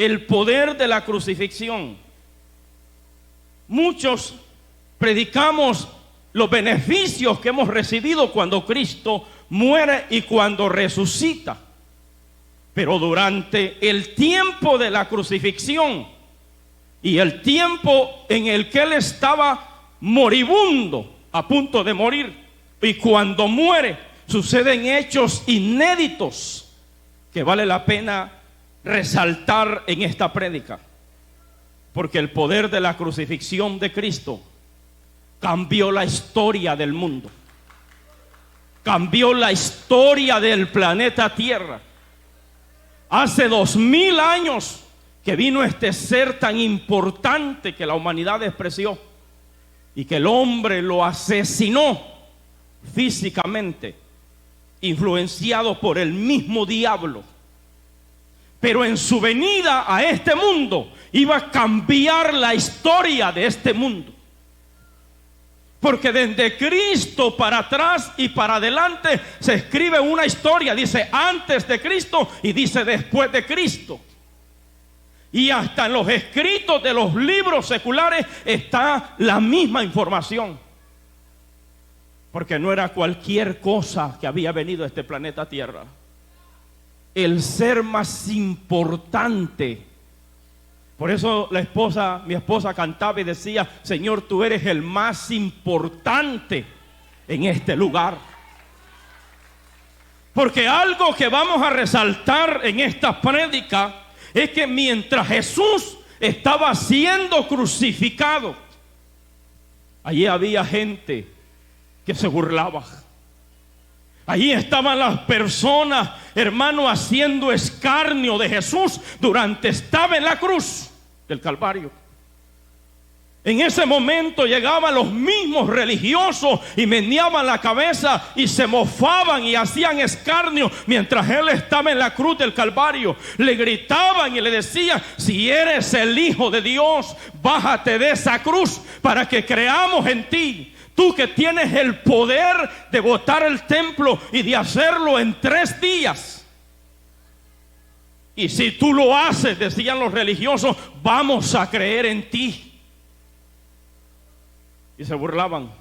el poder de la crucifixión. Muchos predicamos los beneficios que hemos recibido cuando Cristo muere y cuando resucita. Pero durante el tiempo de la crucifixión y el tiempo en el que Él estaba moribundo, a punto de morir, y cuando muere, suceden hechos inéditos que vale la pena resaltar en esta prédica. Porque el poder de la crucifixión de Cristo cambió la historia del mundo, cambió la historia del planeta Tierra. Hace 2000 años que vino este ser tan importante que la humanidad despreció y que el hombre lo asesinó físicamente, influenciado por el mismo diablo. Pero en su venida a este mundo iba a cambiar la historia de este mundo. Porque desde Cristo para atrás y para adelante se escribe una historia. Dice antes de Cristo y dice después de Cristo. Y hasta en los escritos de los libros seculares está la misma información. Porque no era cualquier cosa que había venido a este planeta Tierra. El ser más importante. Por eso mi esposa cantaba y decía: Señor, tú eres el más importante en este lugar. Porque algo que vamos a resaltar en esta prédica es que mientras Jesús estaba siendo crucificado, allí había gente que se burlaba. Allí estaban las personas, hermano, haciendo escarnio de Jesús durante estaba en la cruz del Calvario. En ese momento llegaban los mismos religiosos y meneaban la cabeza y se mofaban y hacían escarnio mientras Él estaba en la cruz del Calvario. Le gritaban y le decían: si eres el Hijo de Dios, bájate de esa cruz para que creamos en ti. Tú que tienes el poder de botar el templo y de hacerlo en 3 días. Y si tú lo haces, decían los religiosos, vamos a creer en ti. Y se burlaban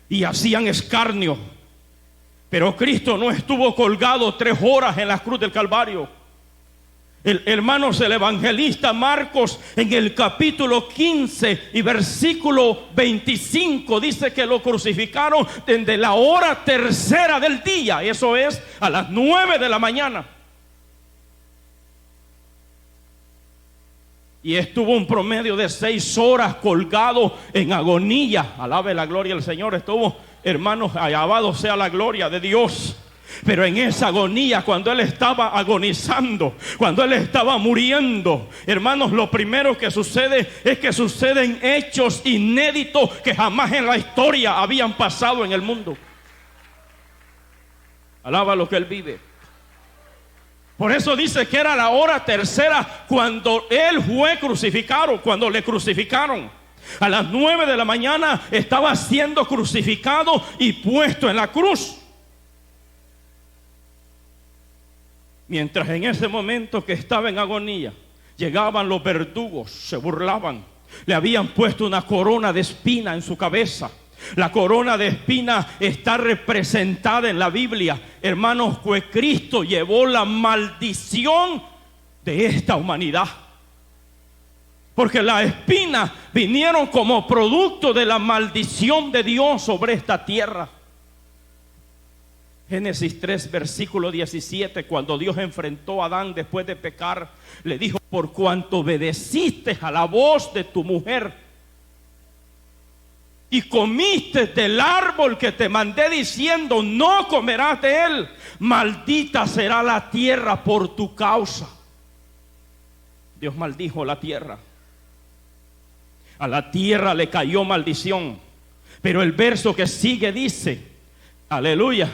y hacían escarnio. Pero Cristo no estuvo colgado 3 horas en la cruz del Calvario. Hermanos, el evangelista Marcos en el capítulo 15 y versículo 25 dice que lo crucificaron desde la hora 3:00 del día. Eso es a las 9 de la mañana. Y estuvo un promedio de 6 horas colgado en agonía. Alabe la gloria del Señor. Estuvo, hermanos, alabado sea la gloria de Dios. Pero en esa agonía, cuando Él estaba agonizando, cuando Él estaba muriendo, hermanos, lo primero que sucede es que suceden hechos inéditos que jamás en la historia habían pasado en el mundo. Alaba lo que Él vive. Por eso dice que era la hora 3:00 cuando Él fue crucificado, cuando le crucificaron. A las 9 de la mañana estaba siendo crucificado y puesto en la cruz. Mientras en ese momento que estaba en agonía, llegaban los verdugos, se burlaban. Le habían puesto una corona de espina en su cabeza. La corona de espina está representada en la Biblia, hermanos, que Cristo llevó la maldición de esta humanidad. Porque las espinas vinieron como producto de la maldición de Dios sobre esta tierra. Génesis 3, versículo 17, cuando Dios enfrentó a Adán después de pecar, le dijo: por cuanto obedeciste a la voz de tu mujer y comiste del árbol que te mandé diciendo, no comerás de él, maldita será la tierra por tu causa. Dios maldijo la tierra. A la tierra le cayó maldición. Pero el verso que sigue dice, aleluya,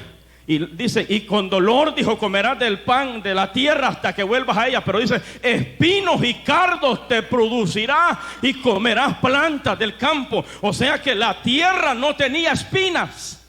y dice: y con dolor, dijo, comerás del pan de la tierra hasta que vuelvas a ella. Pero dice: espinos y cardos te producirá y comerás plantas del campo. O sea que la tierra no tenía espinas,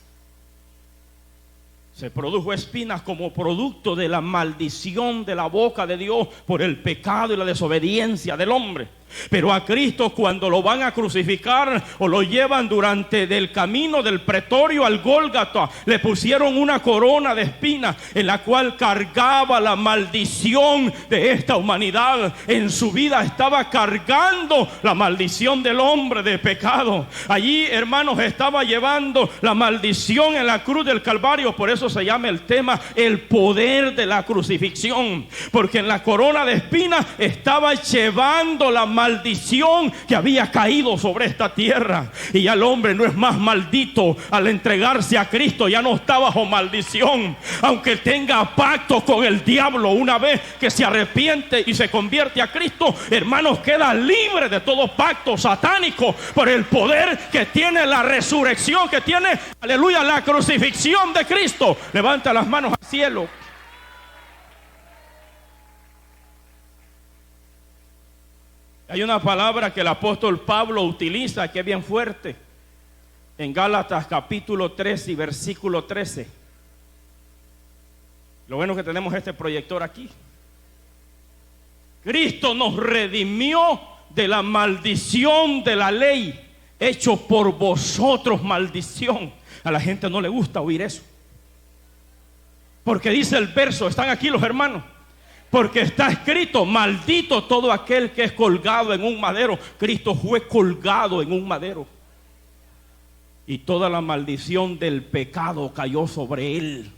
Se produjo espinas como producto de la maldición de la boca de Dios por el pecado y la desobediencia del hombre. Pero a Cristo, cuando lo van a crucificar o lo llevan durante del camino del pretorio al Gólgata, le pusieron una corona de espinas en la cual cargaba la maldición de esta humanidad. En su vida estaba cargando la maldición del hombre de pecado. Allí, hermanos, estaba llevando la maldición en la cruz del Calvario. Por eso se llama el tema el poder de la crucifixión, porque en la corona de espinas estaba llevando la maldición que había caído sobre esta tierra. Y ya el hombre no es más maldito al entregarse a Cristo, ya no está bajo maldición. Aunque tenga pacto con el diablo, una vez que se arrepiente y se convierte a Cristo, hermanos, queda libre de todo pacto satánico por el poder que tiene la resurrección, que tiene, aleluya, la crucifixión de Cristo. Levanta las manos al cielo. Hay una palabra que el apóstol Pablo utiliza que es bien fuerte en Gálatas capítulo 3 y versículo 13. Lo bueno es que tenemos este proyector aquí. Cristo nos redimió de la maldición de la ley, hecho por vosotros maldición. A la gente no le gusta oír eso, porque dice el verso, están aquí los hermanos, porque está escrito: maldito todo aquel que es colgado en un madero. Cristo fue colgado en un madero y toda la maldición del pecado cayó sobre él.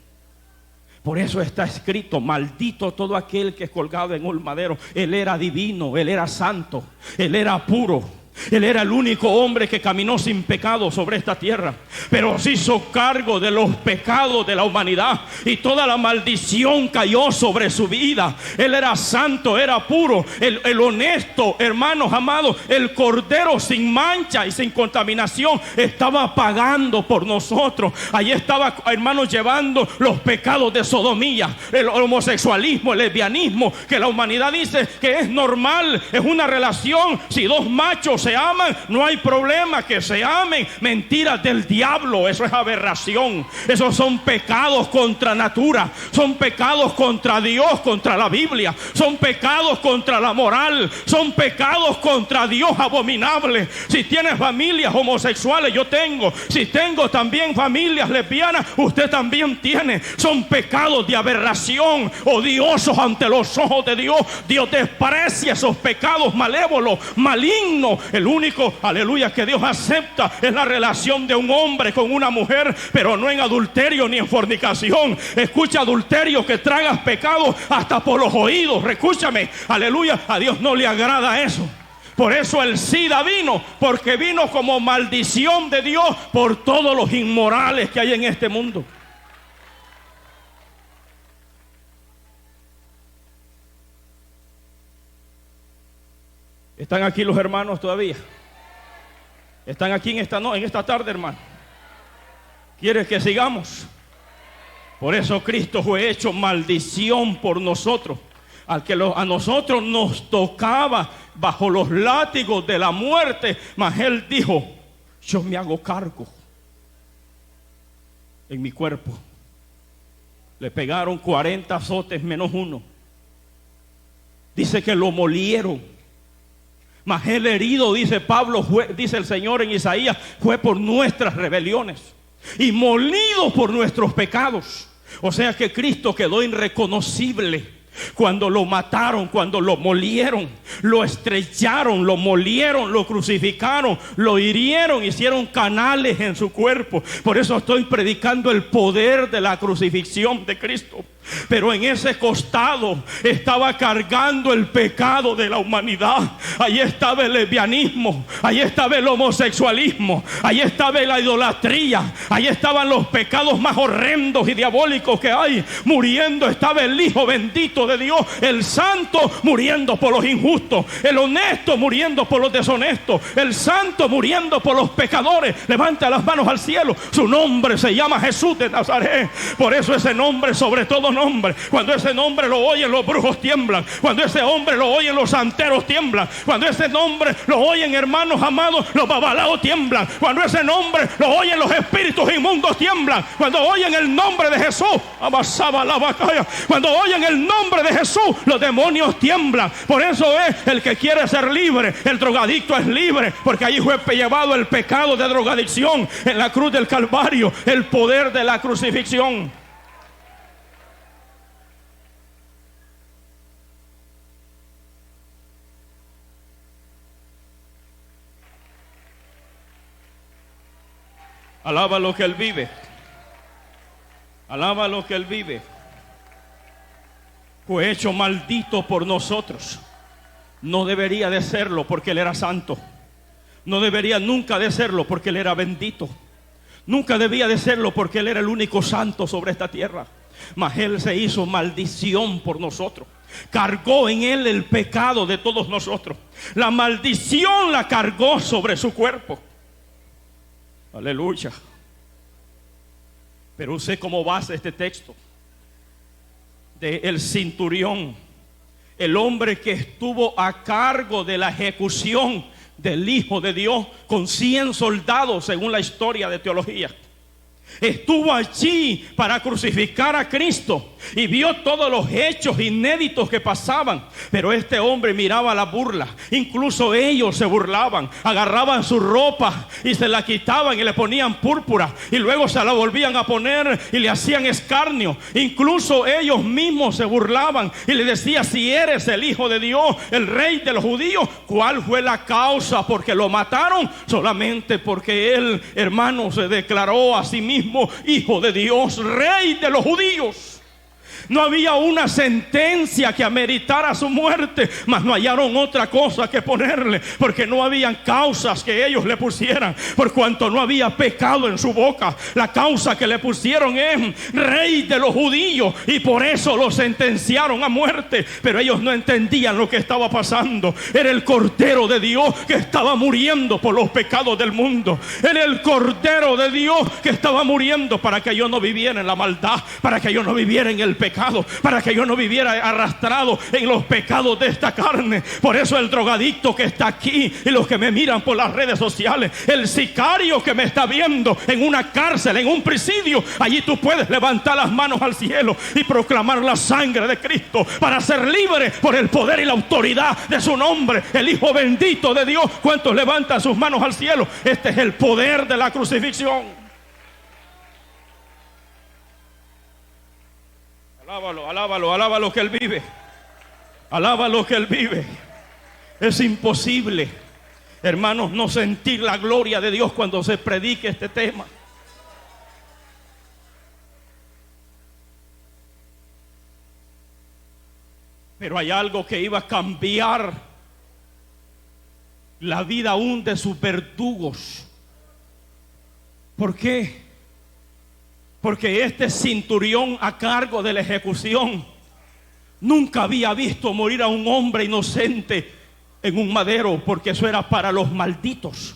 Por eso está escrito: maldito todo aquel que es colgado en un madero. Él era divino, él era santo, él era puro. Él era el único hombre que caminó sin pecado sobre esta tierra, pero se hizo cargo de los pecados de la humanidad y toda la maldición cayó sobre su vida. Él era santo, era puro, el honesto, hermanos amados, el cordero sin mancha y sin contaminación, estaba pagando por nosotros. Allí estaba, hermanos, llevando los pecados de sodomía, el homosexualismo, el lesbianismo, que la humanidad dice que es normal, es una relación. Si dos machos se aman, no hay problema que se amen. Mentiras del diablo, eso es aberración. Esos son pecados contra natura, son pecados contra Dios, contra la Biblia, son pecados contra la moral, son pecados contra Dios abominables. Si tienes familias homosexuales, yo tengo. Si tengo también familias lesbianas, usted también tiene. Son pecados de aberración, odiosos ante los ojos de Dios. Dios desprecia esos pecados malévolos, malignos. El único, aleluya, que Dios acepta es la relación de un hombre con una mujer, pero no en adulterio ni en fornicación. Escucha, adulterio que tragas pecado hasta por los oídos. Escúchame, aleluya, a Dios no le agrada eso. Por eso el SIDA vino, porque vino como maldición de Dios por todos los inmorales que hay en este mundo. ¿Están aquí los hermanos todavía? ¿Están aquí en esta tarde, hermano? ¿Quieres que sigamos? Por eso Cristo fue hecho maldición por nosotros. A nosotros nos tocaba bajo los látigos de la muerte, mas Él dijo: yo me hago cargo en mi cuerpo. Le pegaron 40 azotes menos uno. Dice que lo molieron. Mas el herido, dice Pablo, dice el Señor en Isaías, fue por nuestras rebeliones y molido por nuestros pecados. O sea que Cristo quedó irreconocible cuando lo mataron, cuando lo molieron, lo estrecharon, lo molieron, lo crucificaron, lo hirieron, hicieron canales en su cuerpo. Por eso estoy predicando el poder de la crucifixión de Cristo. Pero en ese costado estaba cargando el pecado de la humanidad. Allí estaba el lesbianismo, allí estaba el homosexualismo, allí estaba la idolatría, allí estaban los pecados más horrendos y diabólicos que hay. Muriendo estaba el Hijo bendito de Dios, el santo muriendo por los injustos, el honesto muriendo por los deshonestos, el santo muriendo por los pecadores. Levanta las manos al cielo. Su nombre se llama Jesús de Nazaret. Por eso ese nombre sobre todo nombre nombre, cuando ese nombre lo oyen los brujos tiemblan, cuando ese nombre lo oyen los santeros tiemblan, cuando ese nombre lo oyen, hermanos amados, los babalaos tiemblan, cuando ese nombre lo oyen los espíritus inmundos tiemblan, cuando oyen el nombre de Jesús, amasaba la batalla, cuando oyen el nombre de Jesús, los demonios tiemblan. Por eso es el que quiere ser libre, el drogadicto es libre, porque allí fue llevado el pecado de drogadicción en la cruz del Calvario, el poder de la crucifixión. Alaba lo que Él vive. Alaba lo que Él vive. Fue hecho maldito por nosotros. No debería de serlo porque Él era santo. No debería nunca de serlo porque Él era bendito. Nunca debía de serlo porque Él era el único santo sobre esta tierra. Mas Él se hizo maldición por nosotros. Cargó en Él el pecado de todos nosotros. La maldición la cargó sobre su cuerpo. Aleluya. Pero usé como base este texto de el centurión, el hombre que estuvo a cargo de la ejecución del Hijo de Dios con 100 soldados según la historia de teología. Estuvo allí para crucificar a Cristo y vio todos los hechos inéditos que pasaban. Pero este hombre miraba la burla. Incluso ellos se burlaban, agarraban su ropa y se la quitaban y le ponían púrpura, y luego se la volvían a poner y le hacían escarnio. Incluso ellos mismos se burlaban y le decían: si eres el Hijo de Dios, el Rey de los judíos. ¿Cuál fue la causa? Porque lo mataron solamente porque él, hermano, se declaró a sí mismo Hijo de Dios, Rey de los judíos. No había una sentencia que ameritara su muerte, mas no hallaron otra cosa que ponerle, porque no habían causas que ellos le pusieran, por cuanto no había pecado en su boca. La causa que le pusieron es Rey de los judíos, y por eso lo sentenciaron a muerte. Pero ellos no entendían lo que estaba pasando. Era el Cordero de Dios que estaba muriendo por los pecados del mundo. Era el Cordero de Dios que estaba muriendo para que yo no viviera en la maldad, para que yo no viviera en el pecado, para que yo no viviera arrastrado en los pecados de esta carne. Por eso el drogadicto que está aquí y los que me miran por las redes sociales, el sicario que me está viendo en una cárcel, en un presidio, allí tú puedes levantar las manos al cielo y proclamar la sangre de Cristo para ser libre por el poder y la autoridad de su nombre, el Hijo bendito de Dios. ¿Cuántos levantan sus manos al cielo? Este es el poder de la crucifixión. Alábalo, alábalo, alábalo que Él vive. Alábalo que Él vive. Es imposible, hermanos, no sentir la gloria de Dios cuando se predique este tema. Pero hay algo que iba a cambiar la vida aún de sus verdugos. ¿Por qué? Porque este centurión a cargo de la ejecución nunca había visto morir a un hombre inocente en un madero, porque eso era para los malditos,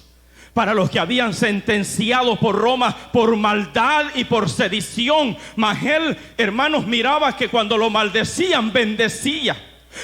para los que habían sentenciado por Roma por maldad y por sedición. Mas él, hermanos, miraba que cuando lo maldecían, bendecía.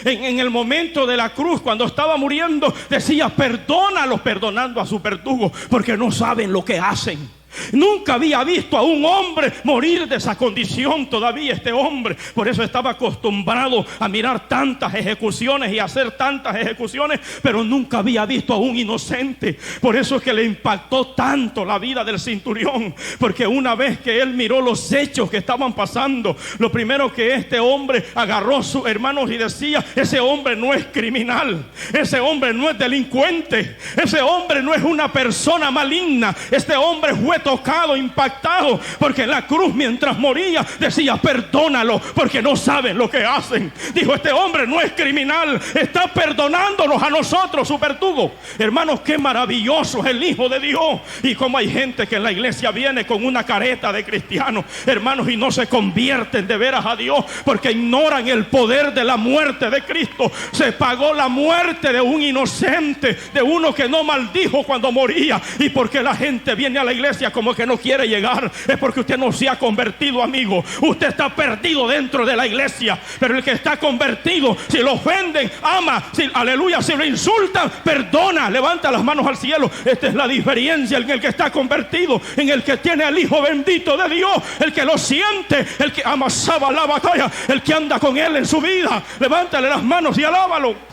En el momento de la cruz, cuando estaba muriendo, decía: perdónalos, perdonando a su verdugo, porque no saben lo que hacen. Nunca había visto a un hombre morir de esa condición todavía este hombre. Por eso estaba acostumbrado a mirar tantas ejecuciones y hacer tantas ejecuciones, pero nunca había visto a un inocente. Por eso es que le impactó tanto la vida del centurión, porque una vez que él miró los hechos que estaban pasando, lo primero que este hombre agarró a sus hermanos y decía: ese hombre no es criminal, ese hombre no es delincuente, ese hombre no es una persona maligna. Este hombre fue tocado, impactado, porque en la cruz mientras moría decía: perdónalo, porque no saben lo que hacen. Dijo: este hombre no es criminal, está perdonándonos a nosotros, su verdugo. Hermanos, qué maravilloso es el Hijo de Dios. Y como hay gente que en la iglesia viene con una careta de cristiano, hermanos, y no se convierten de veras a Dios, porque ignoran el poder de la muerte de Cristo. Se pagó la muerte de un inocente, de uno que no maldijo cuando moría. Y porque la gente viene a la iglesia iglesia como que no quiere llegar, es porque usted no se ha convertido, amigo. Usted está perdido dentro de la iglesia, pero el que está convertido, si lo ofenden, ama, si, aleluya, si lo insultan, perdona, levanta las manos al cielo. Esta es la diferencia en el que está convertido, en el que tiene al Hijo bendito de Dios, el que lo siente, el que amasaba la batalla, el que anda con él en su vida. Levántale las manos y alábalo.